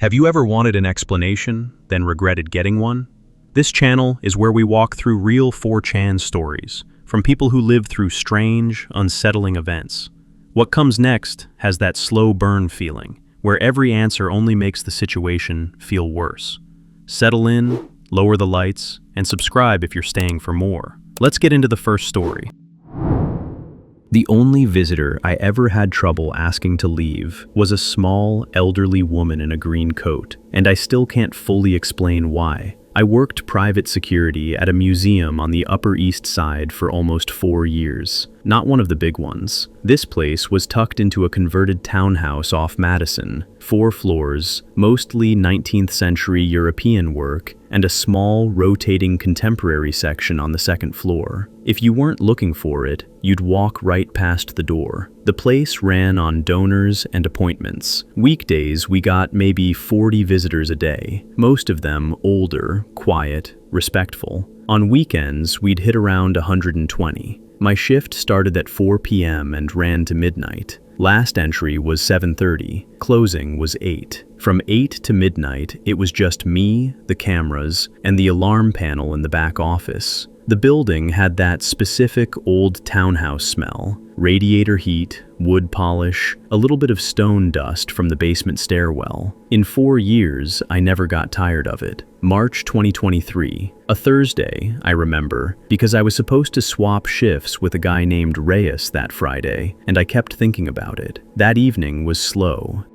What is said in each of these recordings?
Have you ever wanted an explanation, then regretted getting one? This channel is where we walk through real 4chan stories, from people who lived through strange, unsettling events. What comes next has that slow burn feeling, where every answer only makes the situation feel worse. Settle in, lower the lights, and subscribe if you're staying for more. Let's get into the first story. The only visitor I ever had trouble asking to leave was a small, elderly woman in a green coat, and I still can't fully explain why. I worked private security at a museum on the Upper East Side for almost 4 years. Not one of the big ones. This place was tucked into a converted townhouse off Madison, 4 floors, mostly 19th century European work, and a small, rotating contemporary section on the 2nd floor. If you weren't looking for it, you'd walk right past the door. The place ran on donors and appointments. Weekdays, we got maybe 40 visitors a day, most of them older, quiet, respectful. On weekends, we'd hit around 120. My shift started at 4 p.m. and ran to midnight. Last entry was 7:30, closing was 8. From 8 to midnight, it was just me, the cameras, and the alarm panel in the back office. The building had that specific old townhouse smell: radiator heat, wood polish, a little bit of stone dust from the basement stairwell. In 4 years, I never got tired of it. March 2023, a Thursday, I remember, because I was supposed to swap shifts with a guy named Reyes that Friday, and I kept thinking about it. That evening was slow.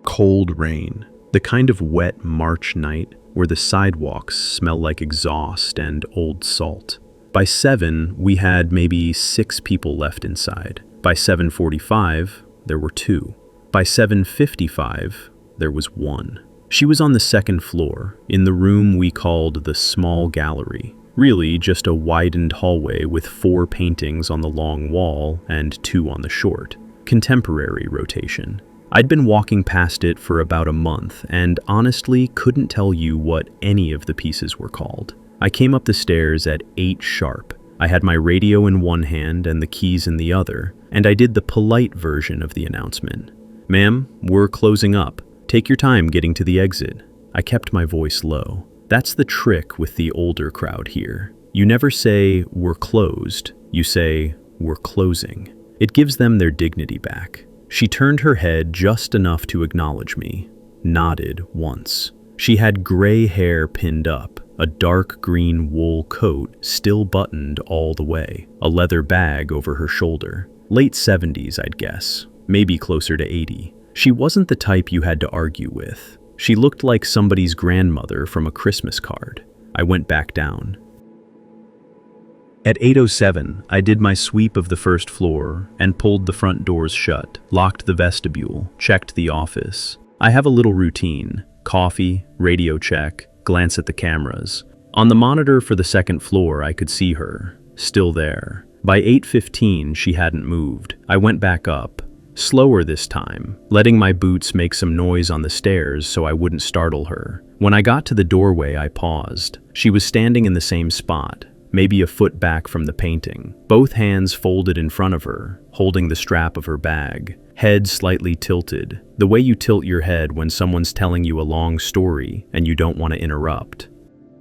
Cold rain, the kind of wet March night where the sidewalks smell like exhaust and old salt. By 7, we had maybe 6 people left inside. By 7:45, there were 2. By 7:55, there was 1. She was on the 2nd floor, in the room we called the small gallery. Really just a widened hallway with 4 paintings on the long wall and 2 on the short. Contemporary rotation. I'd been walking past it for about a month and honestly couldn't tell you what any of the pieces were called. I came up the stairs at 8 sharp. I had my radio in one hand and the keys in the other, and I did the polite version of the announcement. "Ma'am, we're closing up. Take your time getting to the exit." I kept my voice low. That's the trick with the older crowd here. You never say, "We're closed." You say, "We're closing." It gives them their dignity back. She turned her head just enough to acknowledge me, nodded once. She had gray hair pinned up, a dark green wool coat still buttoned all the way, a leather bag over her shoulder. Late 70s, I'd guess, maybe closer to 80. She wasn't the type you had to argue with. She looked like somebody's grandmother from a Christmas card. I went back down. At 8:07, I did my sweep of the 1st floor and pulled the front doors shut, locked the vestibule, checked the office. I have a little routine: coffee, radio check, glance at the cameras. On the monitor for the 2nd floor, I could see her, still there. By 8:15, she hadn't moved. I went back up, slower this time, letting my boots make some noise on the stairs so I wouldn't startle her. When I got to the doorway, I paused. She was standing in the same spot, maybe a foot back from the painting, both hands folded in front of her, holding the strap of her bag, head slightly tilted, the way you tilt your head when someone's telling you a long story and you don't want to interrupt.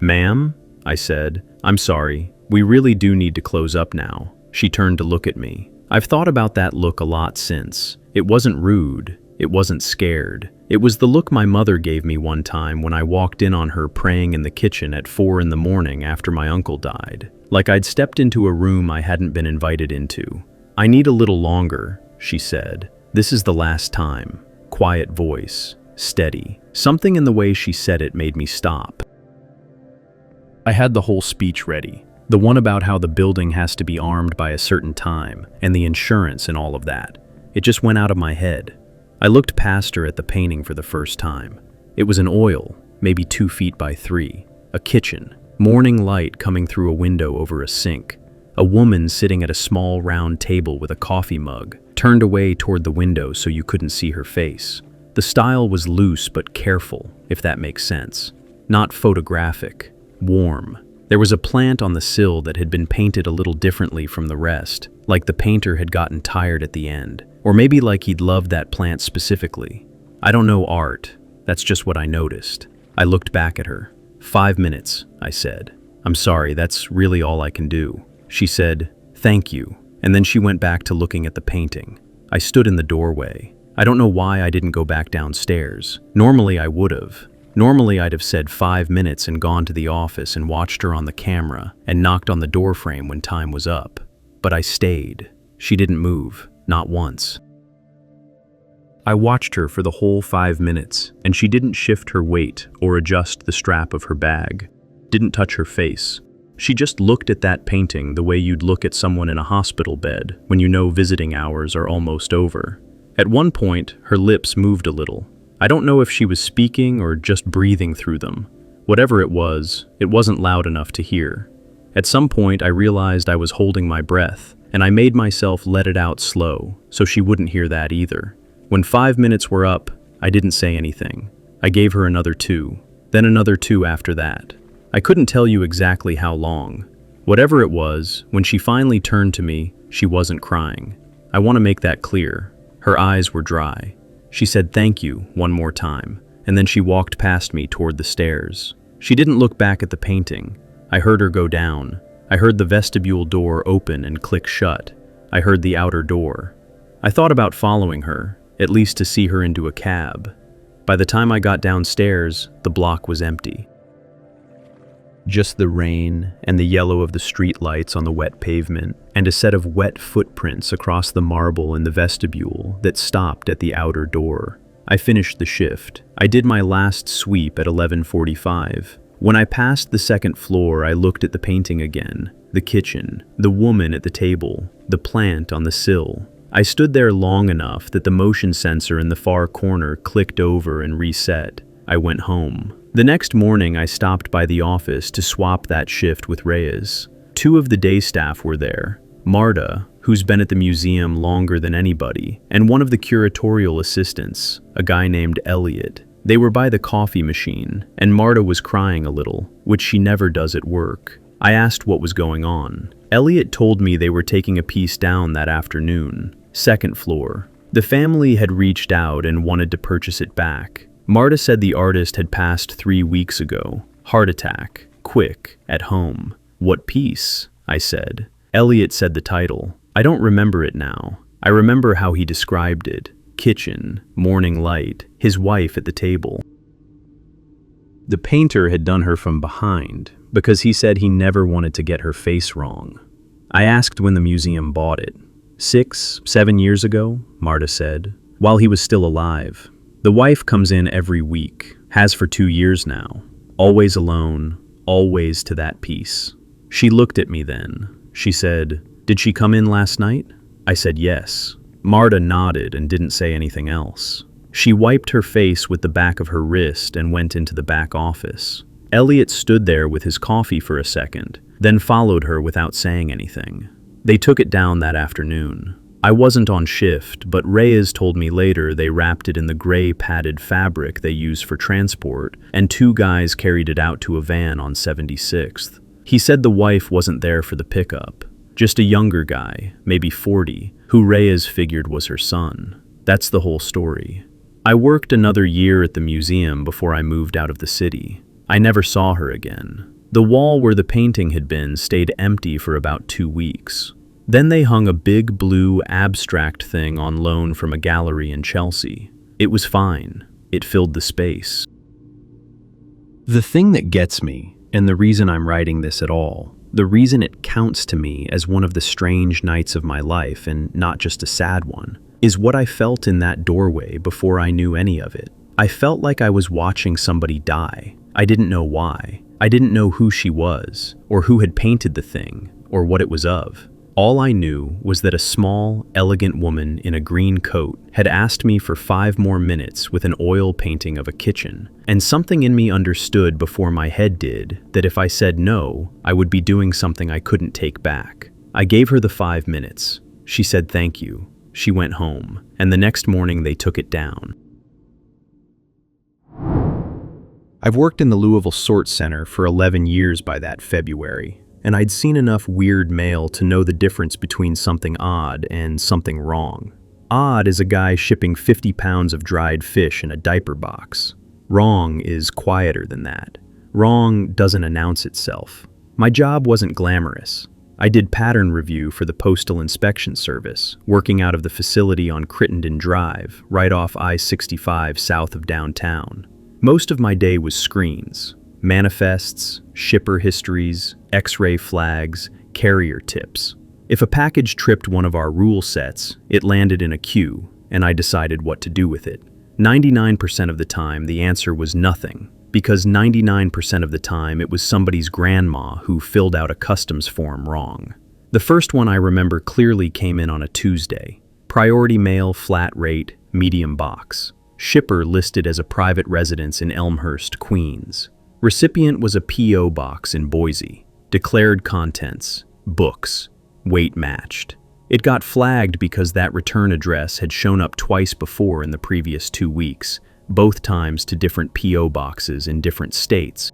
"Ma'am," I said, "I'm sorry, we really do need to close up now." She turned to look at me. I've thought about that look a lot since. It wasn't rude, it wasn't scared. It was the look my mother gave me one time when I walked in on her praying in the kitchen at 4 in the morning after my uncle died. Like I'd stepped into a room I hadn't been invited into. "I need a little longer," she said. "This is the last time." Quiet voice, steady. Something in the way she said it made me stop. I had the whole speech ready. The one about how the building has to be armed by a certain time, and the insurance and all of that. It just went out of my head. I looked past her at the painting for the first time. It was an oil, maybe 2 feet by 3, a kitchen, morning light coming through a window over a sink, a woman sitting at a small round table with a coffee mug, turned away toward the window so you couldn't see her face. The style was loose but careful, if that makes sense. Not photographic, warm. There was a plant on the sill that had been painted a little differently from the rest, like the painter had gotten tired at the end, or maybe like he'd loved that plant specifically. I don't know art. That's just what I noticed. I looked back at her. 5 minutes, I said. I'm sorry, that's really all I can do. She said, thank you, and then she went back to looking at the painting. I stood in the doorway. I don't know why I didn't go back downstairs. Normally I would have. Normally I'd have said 5 minutes and gone to the office and watched her on the camera and knocked on the doorframe when time was up. But I stayed. She didn't move, not once. I watched her for the whole 5 minutes, and she didn't shift her weight or adjust the strap of her bag, didn't touch her face. She just looked at that painting the way you'd look at someone in a hospital bed when you know visiting hours are almost over. At one point, her lips moved a little. I don't know if she was speaking or just breathing through them. Whatever it wasn't loud enough to hear. At some point, I realized I was holding my breath, and I made myself let it out slow, so she wouldn't hear that either. When 5 minutes were up, I didn't say anything. I gave her another 2, then another 2 after that. I couldn't tell you exactly how long. Whatever it was, when she finally turned to me, she wasn't crying. I want to make that clear. Her eyes were dry. She said thank you one more time, and then she walked past me toward the stairs. She didn't look back at the painting. I heard her go down. I heard the vestibule door open and click shut. I heard the outer door. I thought about following her, at least to see her into a cab. By the time I got downstairs, the block was empty. Just the rain and the yellow of the street lights on the wet pavement, and a set of wet footprints across the marble in the vestibule that stopped at the outer door. I finished the shift. I did my last sweep at 11:45. When I passed the second floor, I looked at the painting again, the kitchen, the woman at the table, the plant on the sill. I stood there long enough that the motion sensor in the far corner clicked over and reset. I went home. The next morning, I stopped by the office to swap that shift with Reyes. 2 of the day staff were there. Marta, who's been at the museum longer than anybody, and one of the curatorial assistants, a guy named Elliot. They were by the coffee machine, and Marta was crying a little, which she never does at work. I asked what was going on. Elliot told me they were taking a piece down that afternoon. 2nd floor. The family had reached out and wanted to purchase it back. Marta said the artist had passed 3 weeks ago. Heart attack. Quick. At home. What piece? I said. Elliot said the title. I don't remember it now. I remember how he described it. Kitchen. Morning light. His wife at the table. The painter had done her from behind because he said he never wanted to get her face wrong. I asked when the museum bought it. 6, 7 years ago, Marta said, while he was still alive. The wife comes in every week, has for 2 years now. Always alone, always to that piece. She looked at me then. She said, "Did she come in last night?" I said yes. Marta nodded and didn't say anything else. She wiped her face with the back of her wrist and went into the back office. Elliot stood there with his coffee for a second, then followed her without saying anything. They took it down that afternoon. I wasn't on shift, but Reyes told me later they wrapped it in the gray padded fabric they use for transport, and 2 guys carried it out to a van on 76th. He said the wife wasn't there for the pickup, just a younger guy, maybe 40, who Reyes figured was her son. That's the whole story. I worked another year at the museum before I moved out of the city. I never saw her again. The wall where the painting had been stayed empty for about 2 weeks. Then they hung a big blue abstract thing on loan from a gallery in Chelsea. It was fine. It filled the space. The thing that gets me, and the reason I'm writing this at all, the reason it counts to me as one of the strange nights of my life and not just a sad one, is what I felt in that doorway before I knew any of it. I felt like I was watching somebody die. I didn't know why. I didn't know who she was, or who had painted the thing, or what it was of. All I knew was that a small, elegant woman in a green coat had asked me for 5 more minutes with an oil painting of a kitchen, and something in me understood before my head did that if I said no, I would be doing something I couldn't take back. I gave her the 5 minutes. She said thank you. She went home, and the next morning they took it down. I've worked in the Louisville Sorts Center for 11 years by that February, and I'd seen enough weird mail to know the difference between something odd and something wrong. Odd is a guy shipping 50 pounds of dried fish in a diaper box. Wrong is quieter than that. Wrong doesn't announce itself. My job wasn't glamorous. I did pattern review for the Postal Inspection Service, working out of the facility on Crittenden Drive, right off I-65 south of downtown. Most of my day was screens, manifests, shipper histories, X-ray flags, carrier tips. If a package tripped one of our rule sets, it landed in a queue, and I decided what to do with it. 99% of the time, the answer was nothing, because 99% of the time it was somebody's grandma who filled out a customs form wrong. The first one I remember clearly came in on a Tuesday. Priority mail, flat rate, medium box. Shipper listed as a private residence in Elmhurst, Queens. Recipient was a P.O. box in Boise. Declared contents, books. Weight matched. It got flagged because that return address had shown up twice before in the previous 2 weeks, both times to different P.O. boxes in different states.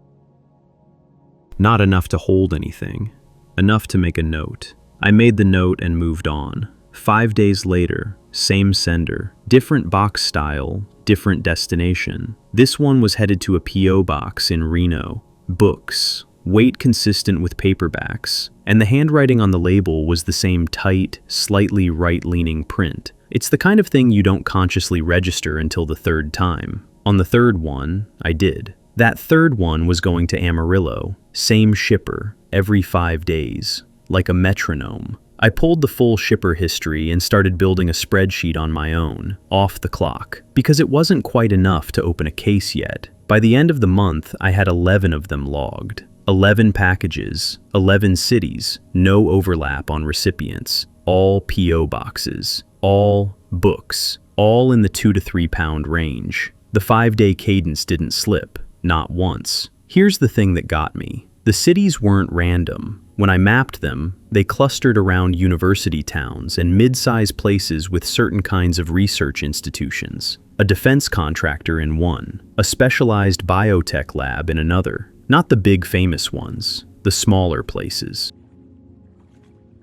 Not enough to hold anything. Enough to make a note. I made the note and moved on. 5 days later, same sender, different box style, different destination. This one was headed to a P.O. box in Reno. Books. Weight consistent with paperbacks, and the handwriting on the label was the same tight, slightly right-leaning print. It's the kind of thing you don't consciously register until the third time. On the third one, I did. That third one was going to Amarillo, same shipper, every 5 days, like a metronome. I pulled the full shipper history and started building a spreadsheet on my own, off the clock, because it wasn't quite enough to open a case yet. By the end of the month, I had 11 of them logged. 11 packages, 11 cities, no overlap on recipients, all P.O. boxes, all books, all in the 2 to 3 pound range. The 5-day cadence didn't slip, not once. Here's the thing that got me. The cities weren't random. When I mapped them, they clustered around university towns and mid-sized places with certain kinds of research institutions. A defense contractor in one, a specialized biotech lab in another. Not the big famous ones, the smaller places.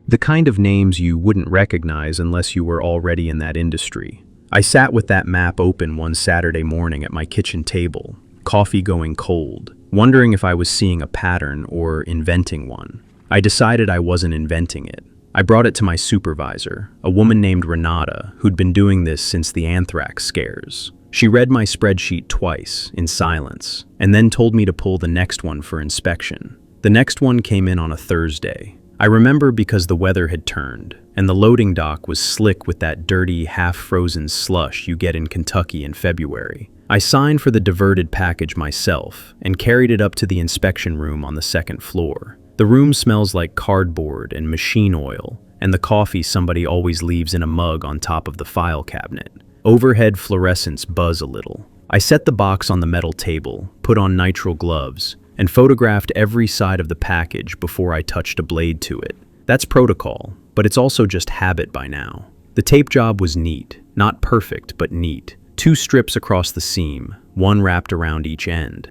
The kind of names you wouldn't recognize unless you were already in that industry. I sat with that map open one Saturday morning at my kitchen table, coffee going cold, wondering if I was seeing a pattern or inventing one. I decided I wasn't inventing it. I brought it to my supervisor, a woman named Renata, who'd been doing this since the anthrax scares. She read my spreadsheet twice, in silence, and then told me to pull the next one for inspection. The next one came in on a Thursday. I remember because the weather had turned, and the loading dock was slick with that dirty, half-frozen slush you get in Kentucky in February. I signed for the diverted package myself, and carried it up to the inspection room on the second floor. The room smells like cardboard and machine oil, and the coffee somebody always leaves in a mug on top of the file cabinet. Overhead fluorescents buzz a little. I set the box on the metal table, put on nitrile gloves, and photographed every side of the package before I touched a blade to it. That's protocol, but it's also just habit by now. The tape job was neat, not perfect, but neat. 2 strips across the seam, one wrapped around each end.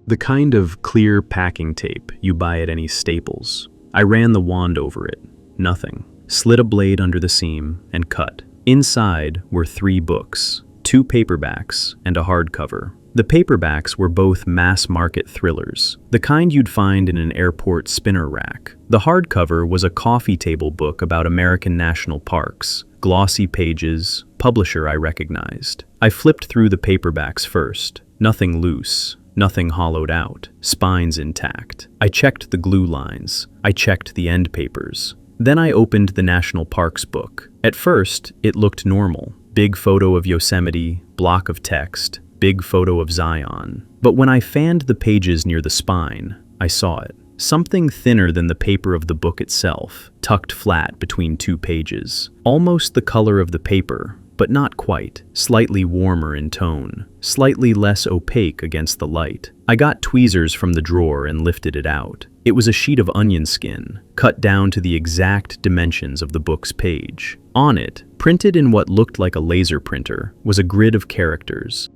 The kind of clear packing tape you buy at any Staples. I ran the wand over it. Nothing. Slid a blade under the seam and cut. Inside were 3 books, 2 paperbacks, and a hardcover. The paperbacks were both mass-market thrillers, the kind you'd find in an airport spinner rack. The hardcover was a coffee table book about American national parks, glossy pages, publisher I recognized. I flipped through the paperbacks first. Nothing loose, nothing hollowed out, spines intact. I checked the glue lines. I checked the end papers. Then I opened the National Parks book. At first, it looked normal. Big photo of Yosemite, block of text, big photo of Zion. But when I fanned the pages near the spine, I saw it. Something thinner than the paper of the book itself, tucked flat between 2 pages. Almost the color of the paper, but not quite. Slightly warmer in tone, slightly less opaque against the light. I got tweezers from the drawer and lifted it out. It was a sheet of onion skin, cut down to the exact dimensions of the book's page. On it, printed in what looked like a laser printer, was a grid of characters.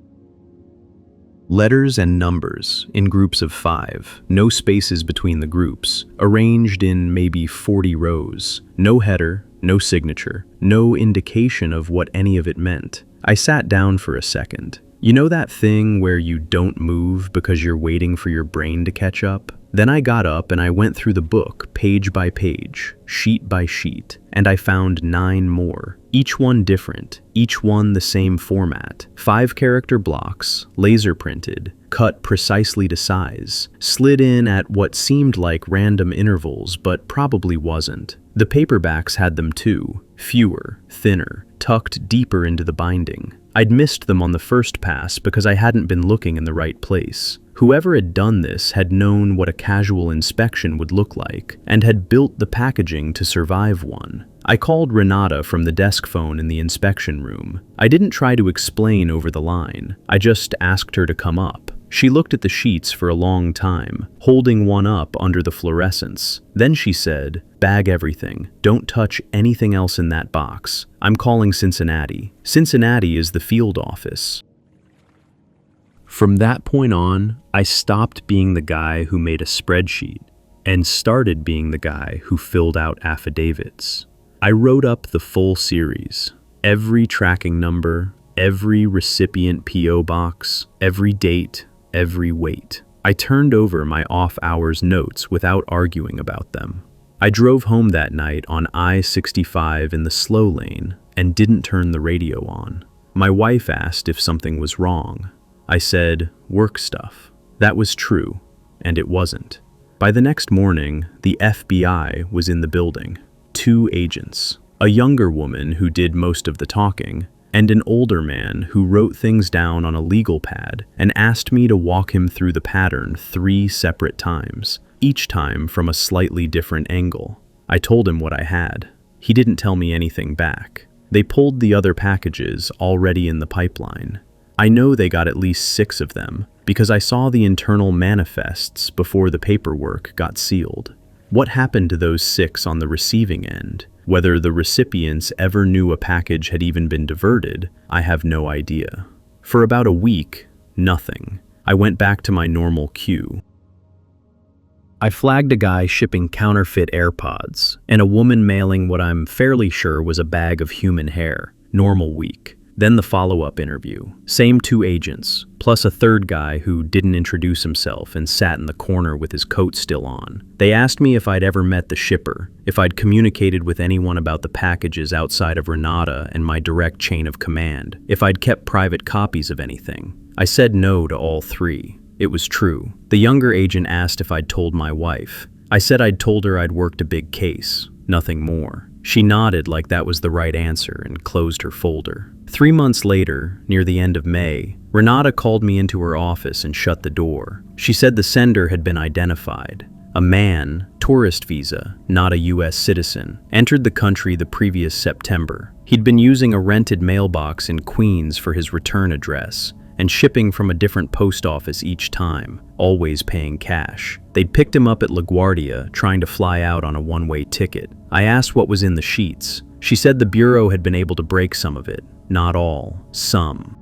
Letters and numbers, in groups of 5, no spaces between the groups, arranged in maybe 40 rows. No header, no signature, no indication of what any of it meant. I sat down for a second. You know that thing where you don't move because you're waiting for your brain to catch up? Then I got up and I went through the book, page by page, sheet by sheet, and I found 9 more. Each one different, each one the same format. 5-character blocks, laser printed, cut precisely to size, slid in at what seemed like random intervals but probably wasn't. The paperbacks had them too, fewer, thinner, tucked deeper into the binding. I'd missed them on the first pass because I hadn't been looking in the right place. Whoever had done this had known what a casual inspection would look like, and had built the packaging to survive one. I called Renata from the desk phone in the inspection room. I didn't try to explain over the line. I just asked her to come up. She looked at the sheets for a long time, holding one up under the fluorescence. Then she said, "Bag everything. Don't touch anything else in that box. I'm calling Cincinnati. Cincinnati is the field office." From that point on, I stopped being the guy who made a spreadsheet and started being the guy who filled out affidavits. I wrote up the full series, every tracking number, every recipient PO box, every date, every weight. I turned over my off-hours notes without arguing about them. I drove home that night on I-65 in the slow lane and didn't turn the radio on. My wife asked if something was wrong. I said, work stuff. That was true, and it wasn't. By the next morning, the FBI was in the building. 2 agents, a younger woman who did most of the talking, and an older man who wrote things down on a legal pad and asked me to walk him through the pattern 3 separate times, each time from a slightly different angle. I told him what I had. He didn't tell me anything back. They pulled the other packages already in the pipeline. I know they got at least 6 of them because I saw the internal manifests before the paperwork got sealed. What happened to those 6 on the receiving end? Whether the recipients ever knew a package had even been diverted, I have no idea. For about a week, nothing. I went back to my normal queue. I flagged a guy shipping counterfeit AirPods and a woman mailing what I'm fairly sure was a bag of human hair. Normal week. Then the follow-up interview. Same 2 agents, plus a third guy who didn't introduce himself and sat in the corner with his coat still on. They asked me if I'd ever met the shipper, if I'd communicated with anyone about the packages outside of Renata and my direct chain of command, if I'd kept private copies of anything. I said no to all 3. It was true. The younger agent asked if I'd told my wife. I said I'd told her I'd worked a big case, nothing more. She nodded like that was the right answer and closed her folder. 3 months later, near the end of May, Renata called me into her office and shut the door. She said the sender had been identified. A man, tourist visa, not a U.S. citizen, entered the country the previous September. He'd been using a rented mailbox in Queens for his return address and shipping from a different post office each time, always paying cash. They'd picked him up at LaGuardia, trying to fly out on a one-way ticket. I asked what was in the sheets. She said the Bureau had been able to break some of it. Not all, some.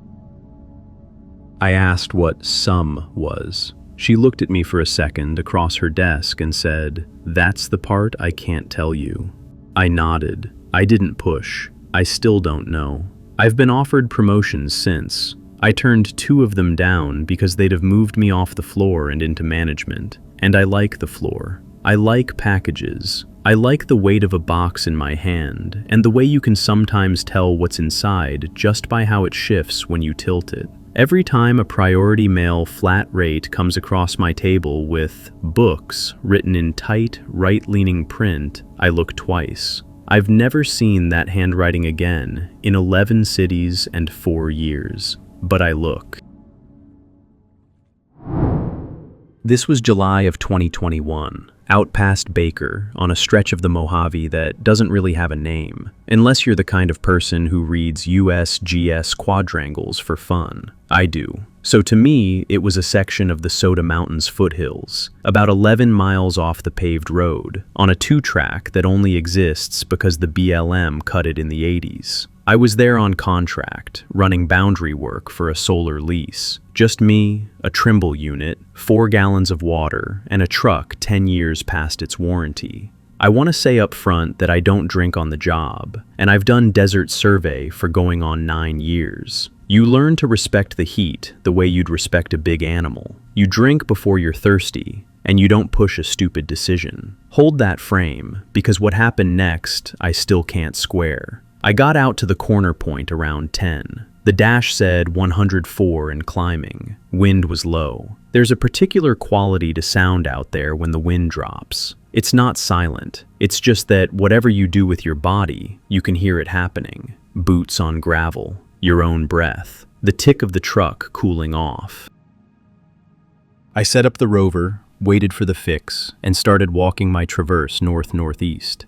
I asked what some was. She looked at me for a second across her desk and said, "That's the part I can't tell you." I nodded. I didn't push. I still don't know. I've been offered promotions since. I turned 2 of them down because they'd have moved me off the floor and into management. And I like the floor. I like packages. I like the weight of a box in my hand, and the way you can sometimes tell what's inside just by how it shifts when you tilt it. Every time a priority mail flat rate comes across my table with books written in tight, right-leaning print, I look twice. I've never seen that handwriting again in 11 cities and 4 years, but I look. This was July of 2021, out past Baker, on a stretch of the Mojave that doesn't really have a name, unless you're the kind of person who reads USGS quadrangles for fun. I do. So to me, it was a section of the Soda Mountains foothills, about 11 miles off the paved road, on a 2-track that only exists because the BLM cut it in the 80s. I was there on contract, running boundary work for a solar lease. Just me, a Trimble unit, 4 gallons of water, and a truck 10 years past its warranty. I want to say up front that I don't drink on the job, and I've done desert survey for going on 9 years. You learn to respect the heat the way you'd respect a big animal. You drink before you're thirsty, and you don't push a stupid decision. Hold that frame, because what happened next, I still can't square. I got out to the corner point around 10. The dash said 104 and climbing. Wind was low. There's a particular quality to sound out there when the wind drops. It's not silent. It's just that whatever you do with your body, you can hear it happening. Boots on gravel, your own breath, the tick of the truck cooling off. I set up the rover, waited for the fix, and started walking my traverse north-northeast.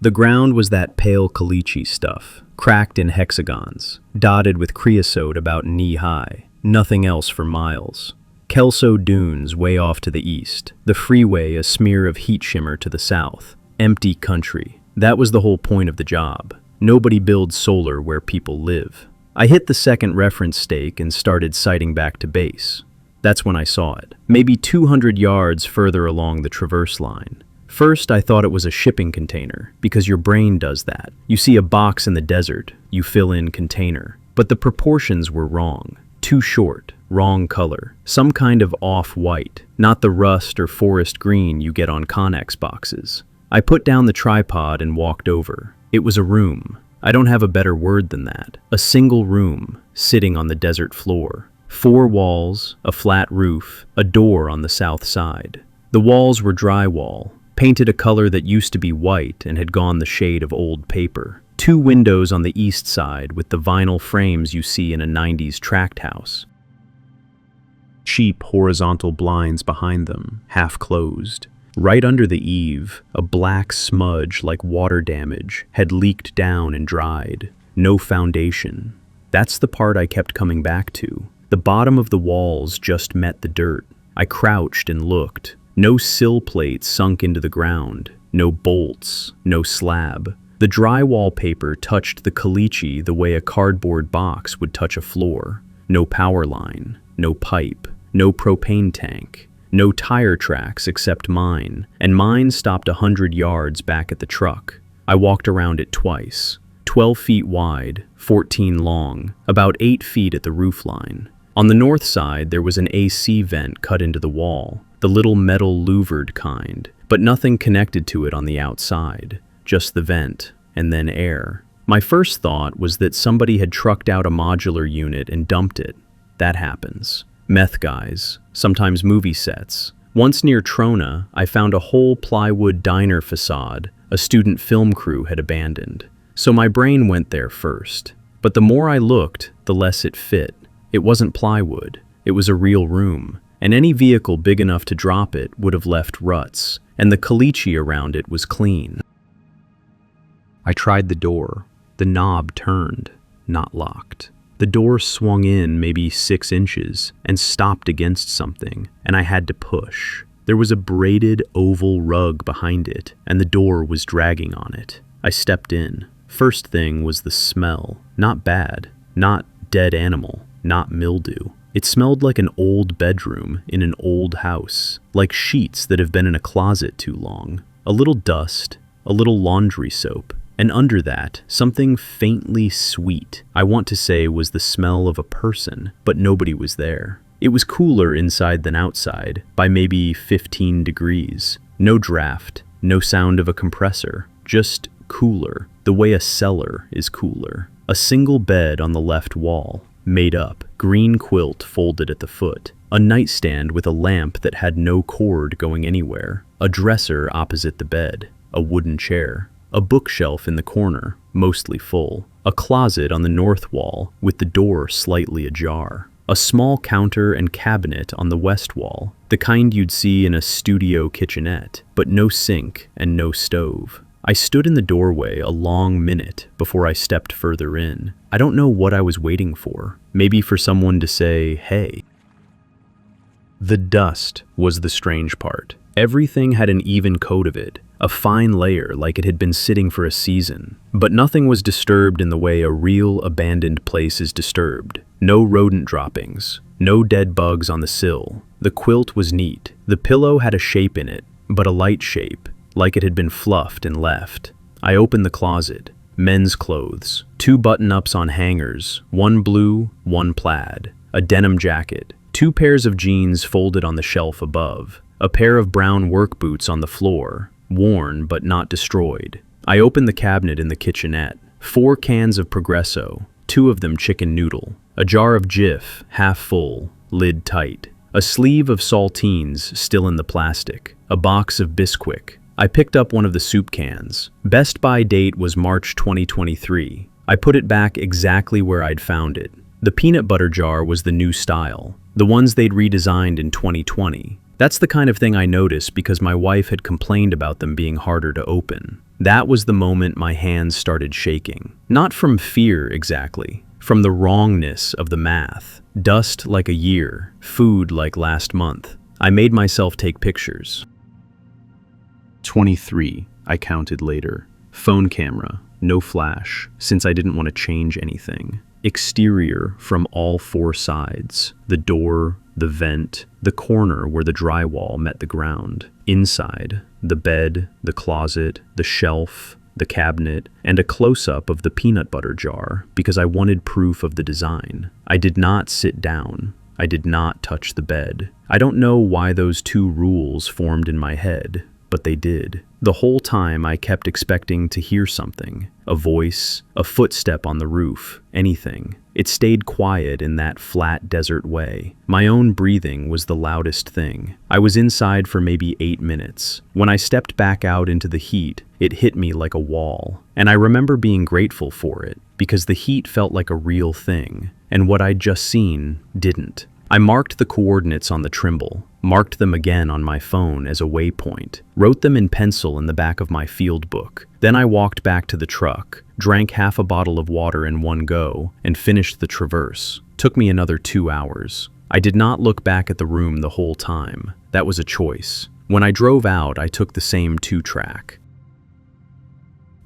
The ground was that pale caliche stuff, cracked in hexagons, dotted with creosote about knee-high, nothing else for miles. Kelso Dunes way off to the east, the freeway a smear of heat shimmer to the south. Empty country. That was the whole point of the job. Nobody builds solar where people live. I hit the second reference stake and started sighting back to base. That's when I saw it, maybe 200 yards further along the traverse line. First, I thought it was a shipping container, because your brain does that. You see a box in the desert, you fill in container. But the proportions were wrong. Too short, wrong color, some kind of off-white, not the rust or forest green you get on Connex boxes. I put down the tripod and walked over. It was a room. I don't have a better word than that. A single room, sitting on the desert floor. 4 walls, a flat roof, a door on the south side. The walls were drywall, painted a color that used to be white and had gone the shade of old paper. 2 windows on the east side with the vinyl frames you see in a 90s tract house. Cheap horizontal blinds behind them, half closed. Right under the eave, a black smudge like water damage had leaked down and dried. No foundation. That's the part I kept coming back to. The bottom of the walls just met the dirt. I crouched and looked. No sill plates sunk into the ground. No bolts. No slab. The drywall paper touched the caliche the way a cardboard box would touch a floor. No power line. No pipe. No propane tank. No tire tracks except mine, and mine stopped 100 yards back at the truck. I walked around it twice. 12 feet wide, 14 long, about 8 feet at the roofline. On the north side, there was an AC vent cut into the wall, the little metal louvered kind, but nothing connected to it on the outside, just the vent, and then air. My first thought was that somebody had trucked out a modular unit and dumped it. That happens. Meth guys, sometimes movie sets. Once near Trona, I found a whole plywood diner facade a student film crew had abandoned. So my brain went there first. But the more I looked, the less it fit. It wasn't plywood. It was a real room. And any vehicle big enough to drop it would have left ruts, and the caliche around it was clean. I tried the door. The knob turned, not locked. The door swung in maybe 6 inches and stopped against something, and I had to push. There was a braided oval rug behind it, and the door was dragging on it. I stepped in. First thing was the smell. Not bad. Not dead animal. Not mildew. It smelled like an old bedroom in an old house, like sheets that have been in a closet too long. A little dust, a little laundry soap. And under that, something faintly sweet, I want to say was the smell of a person, but nobody was there. It was cooler inside than outside, by maybe 15 degrees. No draft, no sound of a compressor, just cooler, the way a cellar is cooler. A single bed on the left wall, made up, green quilt folded at the foot. A nightstand with a lamp that had no cord going anywhere. A dresser opposite the bed. A wooden chair. A bookshelf in the corner, mostly full. A closet on the north wall, with the door slightly ajar. A small counter and cabinet on the west wall, the kind you'd see in a studio kitchenette, but no sink and no stove. I stood in the doorway a long minute before I stepped further in. I don't know what I was waiting for. Maybe for someone to say, hey. The dust was the strange part. Everything had an even coat of it, a fine layer like it had been sitting for a season. But nothing was disturbed in the way a real abandoned place is disturbed. No rodent droppings, no dead bugs on the sill. The quilt was neat. The pillow had a shape in it, but a light shape, like it had been fluffed and left. I opened the closet. Men's clothes, 2 button-ups on hangers, 1 blue, 1 plaid, a denim jacket, 2 pairs of jeans folded on the shelf above, a pair of brown work boots on the floor, worn but not destroyed. I opened the cabinet in the kitchenette. 4 cans of Progresso, 2 of them chicken noodle, a jar of Jif, half full, lid tight, a sleeve of saltines still in the plastic, a box of Bisquick. I picked up one of the soup cans. Best by date was March 2023. I put it back exactly where I'd found it. The peanut butter jar was the new style, the ones they'd redesigned in 2020. That's the kind of thing I noticed because my wife had complained about them being harder to open. That was the moment my hands started shaking. Not from fear exactly, from the wrongness of the math. Dust like a year, food like last month. I made myself take pictures. 23, I counted later. Phone camera, no flash, since I didn't want to change anything. Exterior from all 4 sides. The door, the vent, the corner where the drywall met the ground. Inside, the bed, the closet, the shelf, the cabinet, and a close-up of the peanut butter jar because I wanted proof of the design. I did not sit down. I did not touch the bed. I don't know why those 2 rules formed in my head, but they did. The whole time I kept expecting to hear something. A voice, a footstep on the roof, anything. It stayed quiet in that flat desert way. My own breathing was the loudest thing. I was inside for maybe 8 minutes. When I stepped back out into the heat, it hit me like a wall. And I remember being grateful for it, because the heat felt like a real thing, and what I'd just seen didn't. I marked the coordinates on the Trimble, marked them again on my phone as a waypoint, wrote them in pencil in the back of my field book. Then I walked back to the truck, drank half a bottle of water in one go, and finished the traverse. Took me another 2 hours. I did not look back at the room the whole time. That was a choice. When I drove out, I took the same 2-track.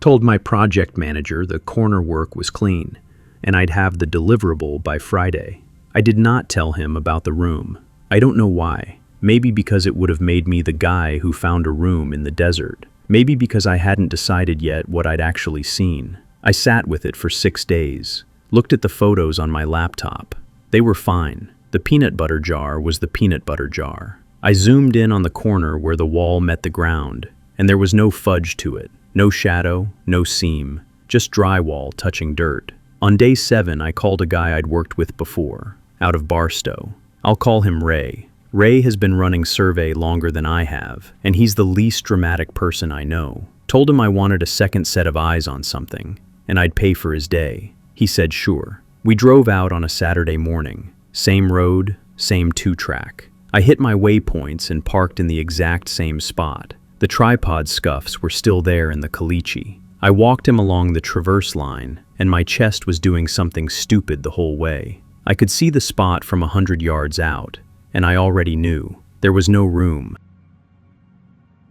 Told my project manager the corner work was clean, and I'd have the deliverable by Friday. I did not tell him about the room. I don't know why. Maybe because it would have made me the guy who found a room in the desert. Maybe because I hadn't decided yet what I'd actually seen. I sat with it for 6 days, looked at the photos on my laptop. They were fine. The peanut butter jar was the peanut butter jar. I zoomed in on the corner where the wall met the ground, and there was no fudge to it. No shadow, no seam, just drywall touching dirt. On day 7, I called a guy I'd worked with before, out of Barstow. I'll call him Ray. Ray has been running survey longer than I have, and he's the least dramatic person I know. Told him I wanted a second set of eyes on something, and I'd pay for his day. He said sure. We drove out on a Saturday morning. Same road, same 2-track. I hit my waypoints and parked in the exact same spot. The tripod scuffs were still there in the caliche. I walked him along the traverse line, and my chest was doing something stupid the whole way. I could see the spot from 100 yards out, and I already knew. There was no room.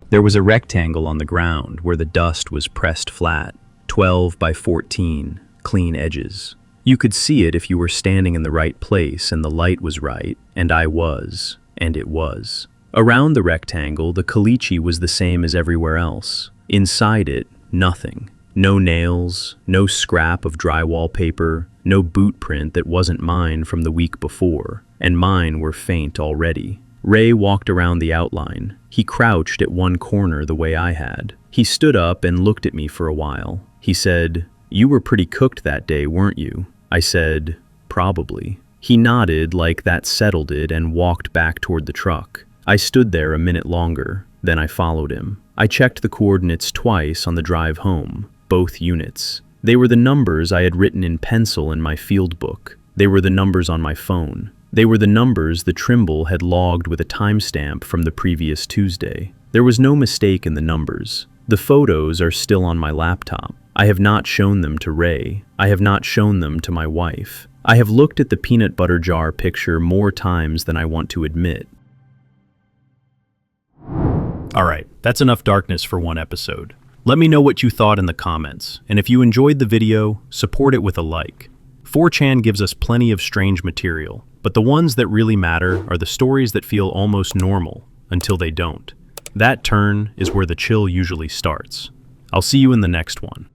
There was a rectangle on the ground where the dust was pressed flat, 12 by 14, clean edges. You could see it if you were standing in the right place and the light was right, and I was, and it was. Around the rectangle, the caliche was the same as everywhere else. Inside it, nothing. No nails, no scrap of drywall paper, no boot print that wasn't mine from the week before, and mine were faint already. Ray walked around the outline. He crouched at one corner the way I had. He stood up and looked at me for a while. He said, "You were pretty cooked that day, weren't you?" I said, "Probably." He nodded like that settled it and walked back toward the truck. I stood there a minute longer, then I followed him. I checked the coordinates twice on the drive home, both units. They were the numbers I had written in pencil in my field book. They were the numbers on my phone. They were the numbers the Trimble had logged with a timestamp from the previous Tuesday. There was no mistake in the numbers. The photos are still on my laptop. I have not shown them to Ray. I have not shown them to my wife. I have looked at the peanut butter jar picture more times than I want to admit. Alright, that's enough darkness for one episode. Let me know what you thought in the comments, and if you enjoyed the video, support it with a like. 4chan gives us plenty of strange material, but the ones that really matter are the stories that feel almost normal until they don't. That turn is where the chill usually starts. I'll see you in the next one.